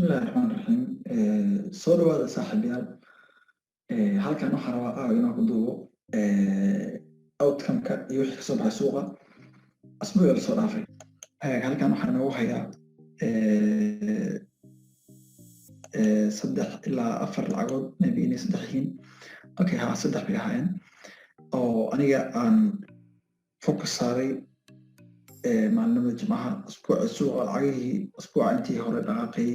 الله الرحمن الرحيم soo dhawaada saaxiibayaal halkan waxaan rabaa inaan ku duubo outcome-ka iyo wixii kasoo baxay suuqa asbuucii la soo dhaafay halkan waxaan noogu hayaa 3 ilaa 4 lacagood maybe inay 3 yihiin okay 3 bay ahaayeen oo aniga aan focus saaray maalinimada jimcaha asbuuca suuqa lacagihii asbuuca intii hore dhaqaaqay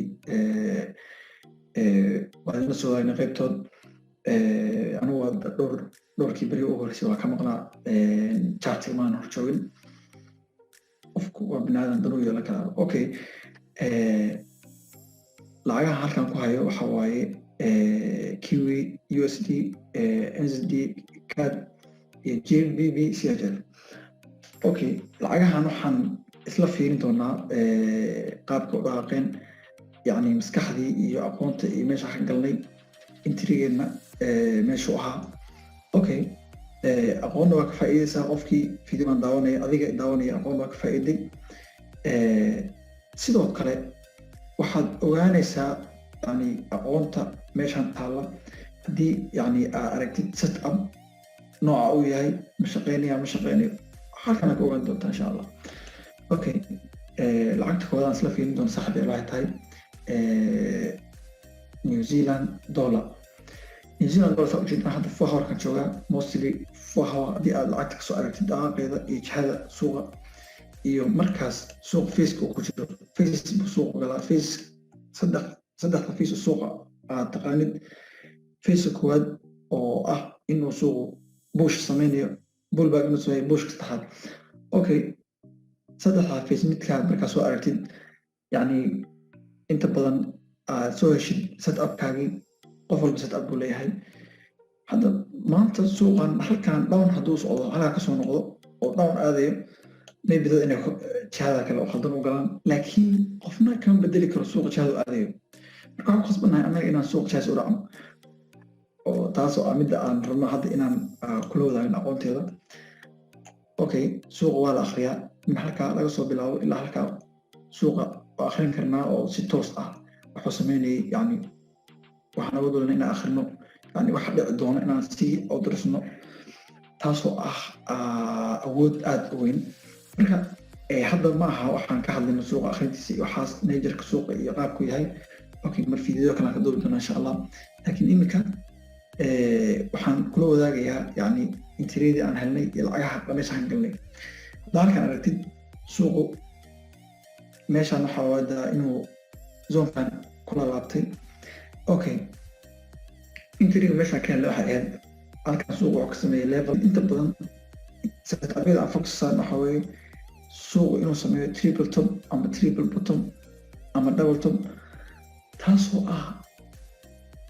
waa la soo waayna qaybtood anigu waa dhowrkii beri ugu horeysay waa ka maqnaa chartiga maan hor joogin qofku waa binaadan danuu yeelan karaa okay lacagaha halkan ku hayo waxa waaye kiwi USD NZD CAD iyo GBP CHF okay lacagahan waxaan isla fiirin doonaa qaabka u dhaqaaqeen يعني مسكحدي iyo aqoonta iyo meesha ka galnay intrigeena meesha ahaa okay aqoon waa ka faa'iideysaa qofkii fiidiman daawanaya adiga daawanaya aqoon waa ka faa'iiday sidoo kale waxaad ogaanaysaa yani aqoonta meeshan taala hadii yani aragtid setup nooca uu yahay ma shaqeynayo halkan ka ogaan doontaa insha Allah okay lacagta koodaan isla fiirin doon saxda ilaahay tahay New Zealand dollar soo jeedna hadda fahar ka jooga mostly fahar hadii aad lacagta ka soo aragtid daaqeeda iyo jihada suuqa iyo markaas suuq Facebook ku jiro Facebook suuq gala Facebook saddex Facebook suuqa aad taqaanid Facebook wad oo ah inuu suuq bush sameynayo bullback inuu sameeyo bush saddexaad okay saddexda Facebook midka markaas soo aragtid yani inta badan soo heshid setup-kaagii qof walba setup buu leeyahay hadda maanta suuqan halkan down hadduu socdo halkaa kasoo noqdo oo down aadayo maybe dad inay jihada kale oo khaldan u galaan laakiin qofna kama bedeli karo suuqa jihada u aadayo marka waxaan khasbanahay annaga inaan suuq jihas u dhacno oo taasoo ah midda aan rabno hadda inaan kula wadaagin aqoonteeda okay suuqa waa la akhriyaa min halkaa laga soo bilaabo ilaa halkaa suuqa akhrin karnaa oo si toos ah wuxuu sameynayay yani waxaan ugu doonaa inaan akhrino yani waxa dhici doona inaan sii odarsno taasoo ah awood aad u weyn marka hadda ma aha waxaan ka hadlayno suuqa akhrintiisa iyo waxaas najerka suuqa iyo qaabku yahay okay mar fiideo kale ka duubi doonaa insha Allah laakiin imika waxaan kula wadaagayaa yani intireedii aan helnay iyo lacagaha meeshaan galnay halkan aragtid suuqu meeshaan waxaa waadaa inuu zoonkan kula laabtay okay intriga meeshaan ka helay waxay ahayd halkan suuq wuxuu ka sameeyey level inta badan setup-yada aan focusan waxaa weeye suuqu inuu sameeyo triple top ama triple bottom ama double top taasoo ah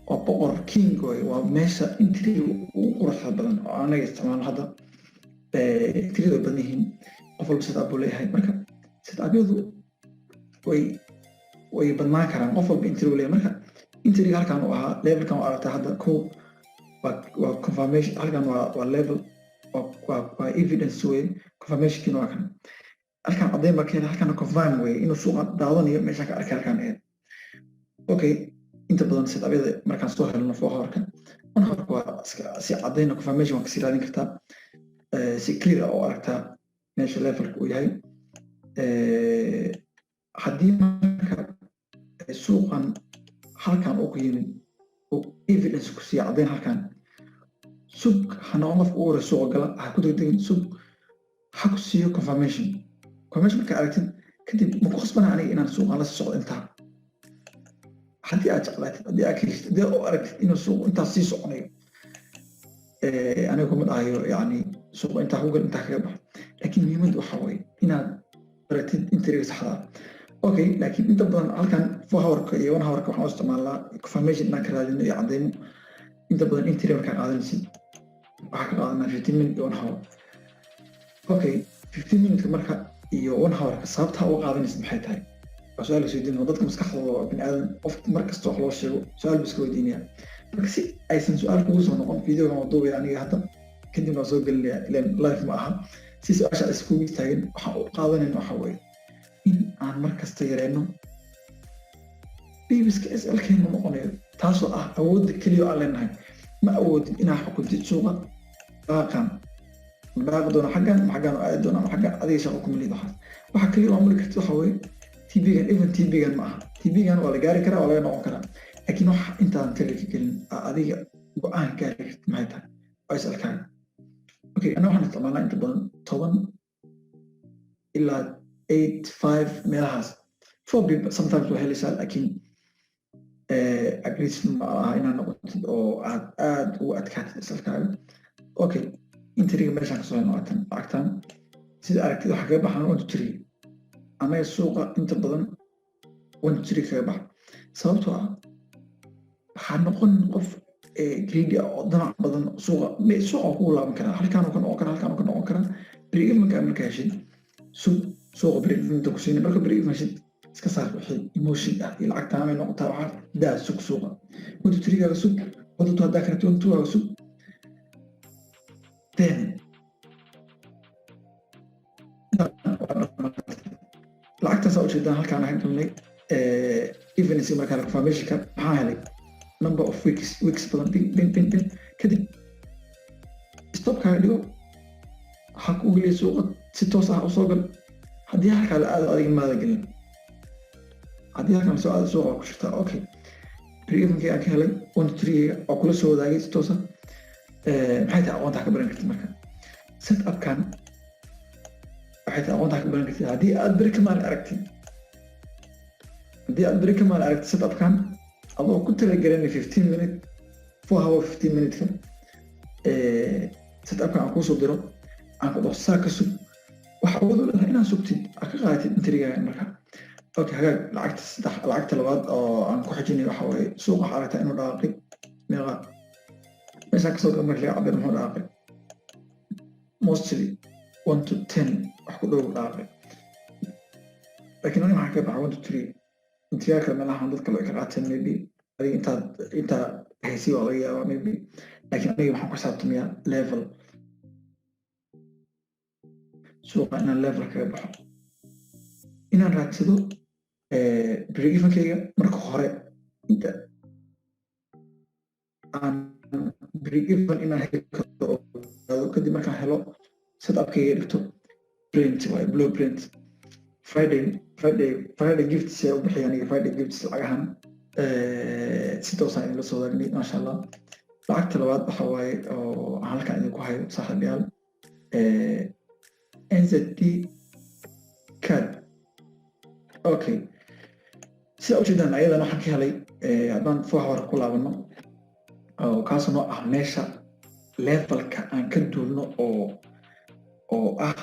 waa boqor king way waa meesha intriga ugu quruxda badan oo anaga isticmaalo hadda intriga badan yihiin qof walba setup buu leeyahay marka setup-yadu way badnaan karaan qof walba intriga leeyahay marka intriga halkan uu ahaa levelkan oo aragtaa hadda waa confirmation halkan waa level waa evidence way confirmation waa kan halkan caddeyn baa keenay halkan confirm way inuu suuqa daawanayo meesha ka arkay halkan okay inta badan setup-yada markaan soo helno forewarka waa si caddeyn confirmation waa kasii raadin kartaa si clear oo aragtaa meesha levelka uu yahay haddii marka suuqan halkan uu ku yimid oo evidence ku sii caddeyn halkan sug hana qof ugu hore suuqa gala ha ku degdegin sug ha ku siiyo confirmation marka aragtid kadib ma ku khasbana aniga inaan suuqan la socdo intaa haddii aad jeclaatid haddii aad kaheshid haddii aad aragtid inuu suuq intaas sii soconayo aniga kuma dhahayo yani suuqa intaa ku gal intaa kaga baxo laakiin muhiimaddu waxaa waaye inaad aragtid intriga saxda okay laakiin inta badan halkan 4 hourka iyo 1 hourka waxaan isticmaalnaa confirmation inaan ka raadino iyo cadeymo inta badan intriga markaan qaadanaysid waxaa ka qaadanaa 15 minutes iyo 1 hour okay 15 minutes marka iyo 1 hourka sababta uga qaadanaysid maxay tahay waa su-aal la weydiinaya dadka maskaxdooda bini aadan qof markasta wax loo sheego su-aal buu iska weydiinaya marka si aysan su-aal kugu soo noqon videoga waa duubaya aniga hadda kadib waa soo gelinaya ileen live ma aha si su-aasha iskugu istaagin waxaan u qaadanayna waxa weeye in aan markasta yareyno bibiska SLK ma noqonayo taasoo ah awoodda keliya aan leenahay ma awoodin inaa xukuntid suuqa dhaqan dhaqan doona xaggan xaggan oo aad doona xaggan adiga shaqo ku milid waxa kaliya oo markaa waxa weeye TB-gan even TB-gan ma aha TB-gan waa la gaari karaa waa laga noqon karaa laakiin wax intaan talika gelin adiga go'aan gaari kartid maxay tahay waa SLK okay ana waxaan isticmaalnaa inta badan 10 ilaa 8 5 meelahaas 4 people sometimes waa helaysaa laakiin agreement ma aha inaan noqotid oo aad ugu adkaatid SLK okay intriga meeshaan kasoo noqotan lacagtan sida aragtid waxa kaga baxan 1 anaga suuqa inta badan 1 kaga bax sababtoo ah waxaa noqon qof greedy oo damac badan suuqa ku laaban kara halkaan oo kan oo kara halkaan oo kan oo kara break-even marka heshid suuqa break-even ku siinay marka break-even heshid iska saar wixii emotion ah iyo lacagta ama noqotaa waxa daa suuqa 1 ga suuq 1 hadaa karto 1 ga suuq then lacagtaas oo jeedaan halkaan aan kamay even si markaa confirmation-ka maxaa helay number of weeks badan bin kadib stop-kaaga dhigo waxaa ku geliya suuqa si toos ah u soo gal haddii halkaa la aado adiga maada gelin haddii halkaan soo aado suuqa ku jirtaa okay break-even-kii aan ka helay 1 oo kula soo wadaagay si toos ah maxay tahay aqoonta ka baran kartid marka set-up-kan waxay tahay aqoonta ka baran kartid haddii aad beri kamaan aragtid set-up-kan adoo ku talagalin 15 minute 4 hour 15 minute set-up-kan aan kusoo diro aan ku dhaqsaa ka sug waxa awood u leedahay inaad sugtid aad ka qaadatid intrigaaga marka okay hagaag lacagta labaad oo aan ku xijinay waxa waaye suuqa waxaa aragtaa inuu dhaaqay meeqa meeshaan kasoo gab marka laga cabir muxuu dhaaqay mostly 1 to 10 wax ku dhow dhaaqay laakiin aniga waxaa ka baxa 1 to 3 intigaa kale meelahan dad kale ay ka qaateen maybe adiga intaa haysi waa laga yaabaa maybe laakiin aniga waxaan ku xisaabtamayaa level suuqa inaan level kaga baxo inaan raadsado break-even-kayga marka hore inta aan break-even inaan heli karo kadib markaan helo set-up-kayga dhigto print waaye blueprint Friday gifts ay u bixiyaan iyo Friday gifts lacagahan si toosaan idinla soo wadaagni maasha Allah lacagta labaad waxa waaye oo halkaan idinku hayo saaxiibayaal NZD card okay sida u jeedaan ayadana waxaan ka helay haddaan 4 hour ku laabano oo kaasoo noo ah meesha levelka aan ka duulno oo ah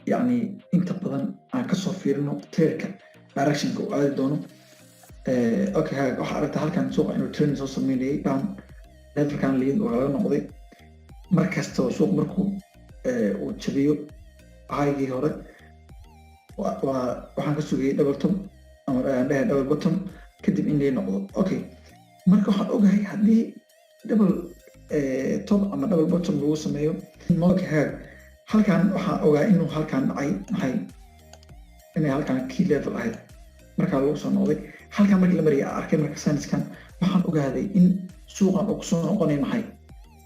يعني انت بدن aan kasoo fiirino teerka directionka uu aadi doono okay waxa aragtaa halkan suuqa inuu trend soo sameeyay baan levelkan lead oo laga noqday markasta suuq markuu uu jabiyo haygii hore waxaan ka sugayay double top ama double bottom kadib in ay noqdo okay marka waxaan ogahay haddii double top ama double bottom lagu sameeyo okay halkan waxaan ogaa inuu halkan dhacay maxay inay halkan key level ahayd markaa lagu soo noqday halkan markii la mariyay arkay marka science-kan waxaan ogaaday in suuqan uu kusoo noqonay maxay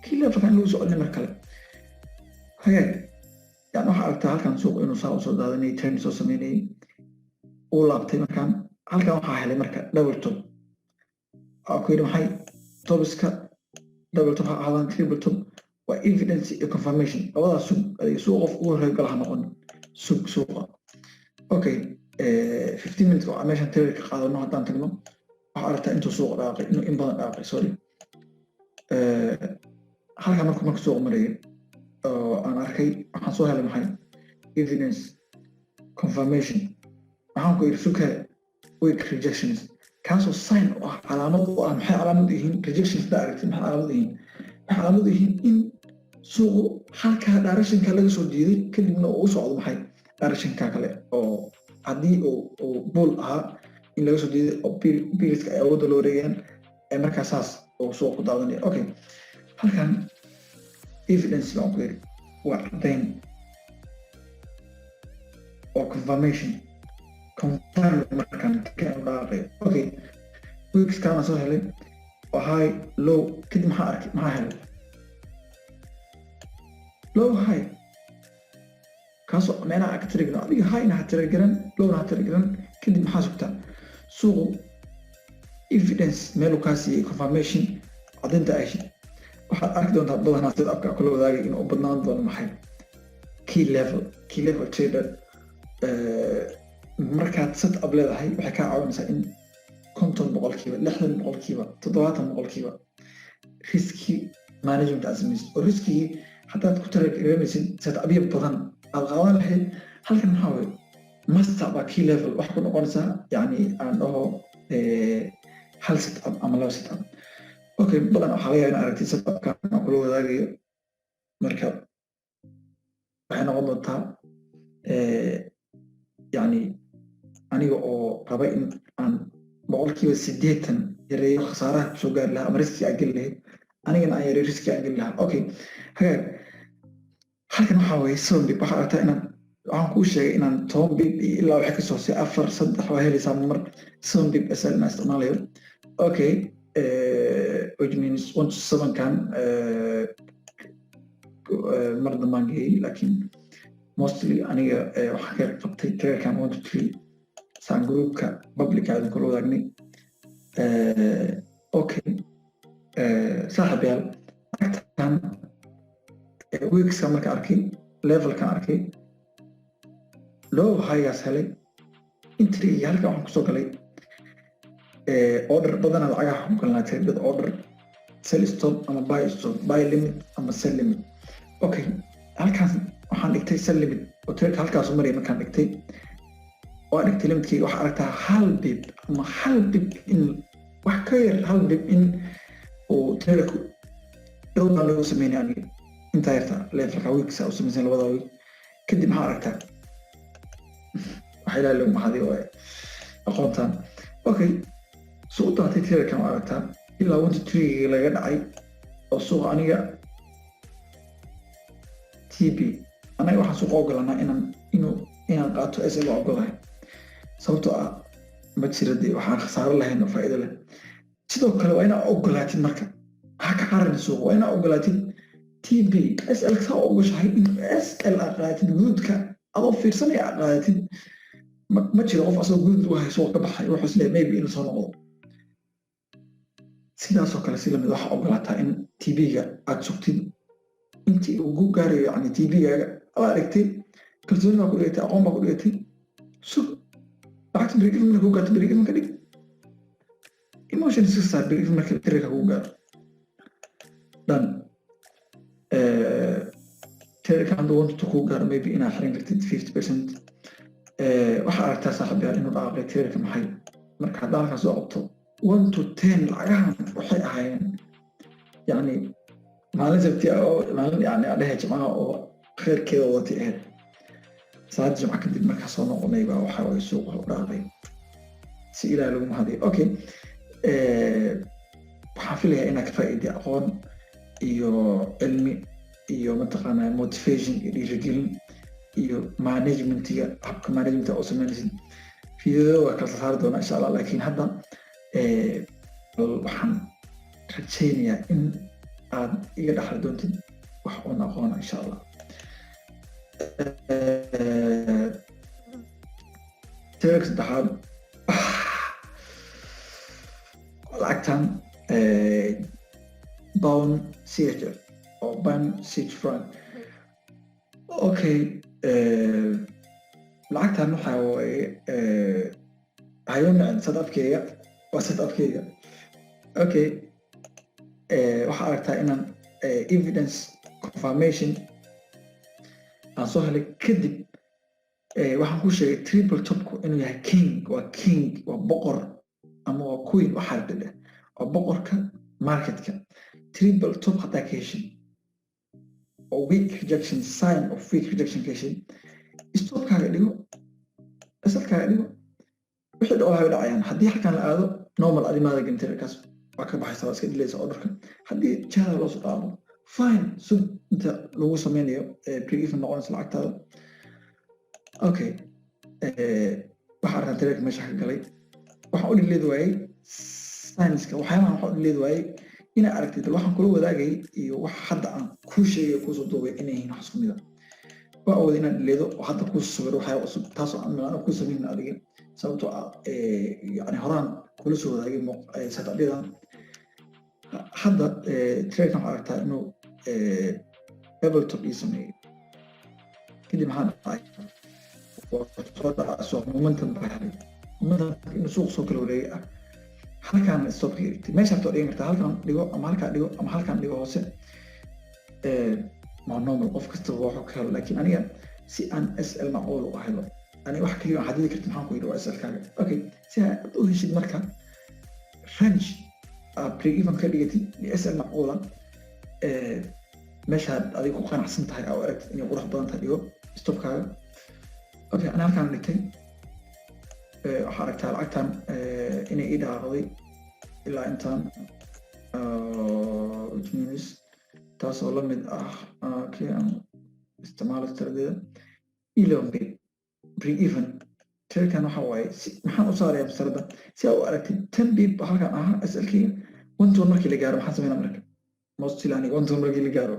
key levelkan lagu soo celinay mar kale hagaag yani waxaa aragtaa halkan suuq inuu saa usoo daadanay trend soo sameynayay uu laabtay markaan halkan waxaa helay marka double top waxaa ku yidhi maxay topiska double top ha ahaadaan triple top evidence iyo confirmation labadaas suuq qof ugu horreeya galaha noqon suuqa okay 15 minutes oo meeshaan trade ka qaadano haddaan tagno waxaa aragtaa intuu suuq dhaaqay inuu in badan dhaaqay sorry halkan marka suuq marayay oo aan arkay waxaan soo helay maxay evidence confirmation waxaan ku yidhi suuqa weak rejections kaasoo sign oo ah calaamad u ah maxay calaamad yihiin rejections da aragtay maxay calaamad yihiin in suuqu halkaa directionka laga soo diiday kadibna uu socdo maxay directionka kale oo haddii uu bull ahaa in laga soo diiday oo periodka ay awoodda loo wareegayaan ee markaa saas uu suuq ku daadanaya okay halkan evidence baan ku yidhi waa caddayn oo confirmation confirm markaan kan dhaaqay okay weeks kana soo helay oo high low kadib maxaa helay low high kaasoo meelaha ka tirigno adiga high-na ha tirigaran low-na ha tirigaran kadib maxaa sugtaa suuqu evidence meeluu kaa siiyey confirmation caddaynta ayshid waxaad arki doontaa badanaa sida afka kula wadaagay inuu badnaan doono maxay key level trader markaad set up leedahay waxay kaa caawinaysaa in 50%, 60%, 70% riski management aad samaysid oo riskigii haddaad ku talagelinaysid set upyo badan aad qaadan lahayd halkan maxaa weye master baa key level wax ku noqonaysaa yacni aan dhaho hal set up ama laba set up okay badan waxaa laga yaabaa in aragtid set upka aan kula wadaagayo marka waxay noqon doontaa yacni aniga oo raba in aan 80% yareeyo khasaaraha kusoo gaari lahaa ama riski aan geli lahayd anigana aan yareeyo riski aan geli lahaa okay hagaag halkan waxaa weeye 7 bib waxaa aragtaa inaan waxaan kuu sheegay inaan 10 bib ilaa waxay ka soo hoosey 4 3 waa helaysaa mar 7 bib SL inaan isticmaalayo okay which means 1 to 7 kan mar dambaan geeyey laakiin mostly aniga waxaan ka qabtay trailerkan 1 to 3 saan groupka publica idin kula wadaagnay okay saaxiibayaal aragtaan weekska marka arkay levelkan arkay low highgaas helay entry halka waxaan kusoo galay order badana lacagaha ku galnaa traded order sell stop ama buy limit ama sell limit okay halkaas waxaan dhigtay sell limit oo trade halkaas u marayay markaan dhigtay waa dhigtay limitkii waxaa aragtaa hal bib ama hal bib in wax ka yar hal bib in uu traderku dhowrna lagu sameynay aniga intaa yarta levelka weeksa u samaysan labada week kadib maxaa aragtaa waxaa ilaahay lagu mahadiyo oo aqoontaan okay suuq daatay traderkan waa aragtaa ilaa 1 to 3 laga dhacay oo suuqa aniga TB anaga waxaan suuqa ogolanaa inaan qaato SL waa ogolahay sababtoo ah ma jiradii waxaan khasaaro lahayn oo faa'iido leh sidoo kale waa inaa ogolaatid marka ha ka qaran suuqa waa inaa ogolaatid TB SL ka ogoshahay in SL aad qaadatid guudka adoo fiirsanaya aad qaadatid ma jiro qof asoo guud u hayso ka baxay wuxuu isleeyahay maybe inuu soo noqdo sidaasoo kale si lamid waxaa ogolaataa in TB-ga aad sugtid intii uu ku gaarayo yani TB-gaaga aad aragtay kalsooni baa ku dhigatay aqoon baa ku dhigatay sug lacagta break-even marka ku gaarto break-even ka dhig emotion iska saar break-even marka trade-ka ku gaaro dhan trade-ka hadduu 1 to 2 ku gaaro maybe inaad xiran kartid 50% waxaa aragtaa saaxiibayaal inuu dhaaqay trade-ka maxay marka haddaa halkaas soo qabto 1 to 10 lacagahan waxay ahaayeen yani maalin sabti oo maalin yani adhehe jimcaha oo khayrkeeda wadatay ahayd saacad jimca kadib markaa soo noqonay baa waxaa waye suuqa u dhaaqay si ilaahay lagu mahadiyo okay waxaan filayaa inaad ka faa'iiday aqoon iyo cilmi iyo mataqaanaa motivation iyo dhiirigelin iyo managementiga habka managementa oo sameynaysid fiidiyada waa kala saari doonaa insha allah laakiin hadda waxaan rajaynayaa in aad iga dhaxli doontid wax uun aqoona insha allah teerka saddexaad lacagtan pound CHF oo pound Swiss franc okay lacagtan waxaa waaye hayona sadafkeyga waa sadafkeyga okay waxaa aragtaa inaan evidence confirmation aan soo helay kadib waxaan ku sheegay triple topku inuu yahay king waa boqor ama waa queen waxaa dheh waa boqorka marketka triple top haddaa ka heshin oo weak rejection sign of weak rejection ka heshin stopkaaga dhigo asalkaaga dhigo wixii dhacaa way dhacayaan haddii halkan la aado normal adimaada genterkaas waa ka baxaysa waa iska dilaysa orderka haddii jihada loo soo dhaabo fine sug inta lagu sameynayo pre-even noqonaysa lacagtaada okay waxaa arkaan tareerka meesha ka galay waxaan u dhileedi waayey science-ka waxyaabahan waxaan leedahay waaye inaad aragtid waxaan kula wadaagay iyo wax hadda aan kuu sheegay kuusoo duubay inay yihiin wax isku mid ah waa awooda inaad leedo oo hadda kuu sawiro waxyaaba cusub taasoo aan kuu samaynin adiga sababtoo ah yani horaan kula soo wadaagay satadhidan hadda traikan waxaa aragtaa inuu tabletop ii sameeyey kadib maxaa dhacay soo dhaca momentum baa helay momentum inuu suuq soo kala wareegay ah halkaan stopka irigtay meesha hartoo dhigan kartaa halkaan dhigo ama halkaan dhigo ama halkaan dhigo hoose ma normal qof kastaba waxuu ka helo laakiin aniga si aan SL macquul u helo ani wax kaliya waxaad heli karta maxaan ku yidhi waa SL kaaga okay si aad u heshid marka range break even ka dhigatid SL macquula meeshaad adiga ku qanacsan tahay oo aragtid inay qurux badan tahay dhigo stopkaaga okay ana halkaan dhigtay waxaa aragtaa lacagtan inay ii dhaaqday ilaa intaan which means taasoo la mid ah kii aan isticmaalo tiradeeda 11 break even tirkan waxa waaye maxaan u saarayaa masalada si aad u aragtid 10 bib halkan ahaa SLkiga 1 toon markii la gaaro maxaan sameynaa marka mostly aniga 1 toon markii la gaaro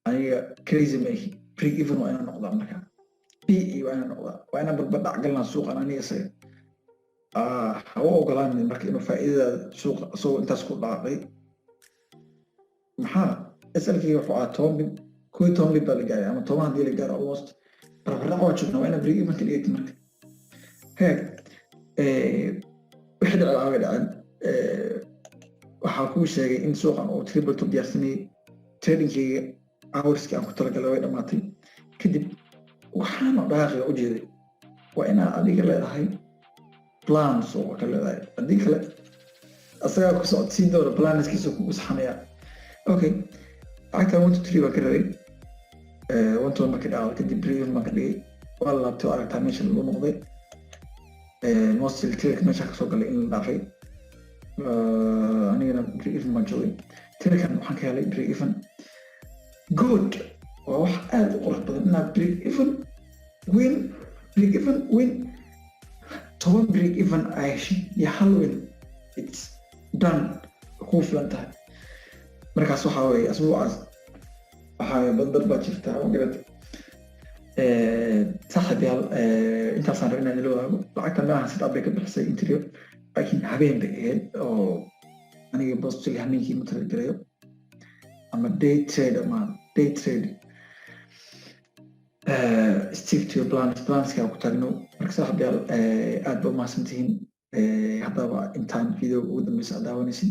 aniga crazy maahi break even waa inaan noqdaa marka PE waa inaan noqdaa waa inaan barbadhac galnaa suuqan aniga isaga hawa ogolaanin marka inuu faa'iidada suuqa isagoo intaas ku dhaaqay maxaa SLkiga wuxuu ahaa 10 bib 10 bib baa la gaaray ama 10 haddii la gaaro almost barbadhac waa joognaa waa inaan break even ka dhigati marka heeg wixii dhacay way dhaceen waxaa kuu sheegay in suuqan uu triple top diyaarsanayay tradingkayga hourskii aan ku talagalay way dhammaatay kadib waxaana dhaqaaqiga u jeeday waa inaad adiga leedahay plan suuqa ka leedahay haddii kale asagaa ku socodsiin doona planiskiisa kugu saxanaya okay lacagtan 1 to 3 baan ka rabay 1 to 1 baan ka dhacday kadib premium baan ka dhigay waa la laabtay oo aragtaa meesha lagu noqday mostly trade meesha ka soo galay in la dhaafay anigana break even baan joogay tradekan waxaan ka helay break even good waa wax aad u qurux badan inaad break even win 10 break even ay heshid iyo hal win it's done kuu filan tahay markaas waxaa weeye asbuucaas waxaa badbad baa jirtaa oo garata saaxiib yaal intaasaan rabay inaan ila wadaago lacagtan meelahan sit up bay ka bixisay interior laakiin habeen bay ahayd oo aniga bostili hameenkii ma talagelayo ama day trade ama day trade stick to your planska ku taagno marka saaxiib yaal aad ba umahadsantihiin haddaba intaan video ugu dambeysa aad daawanaysid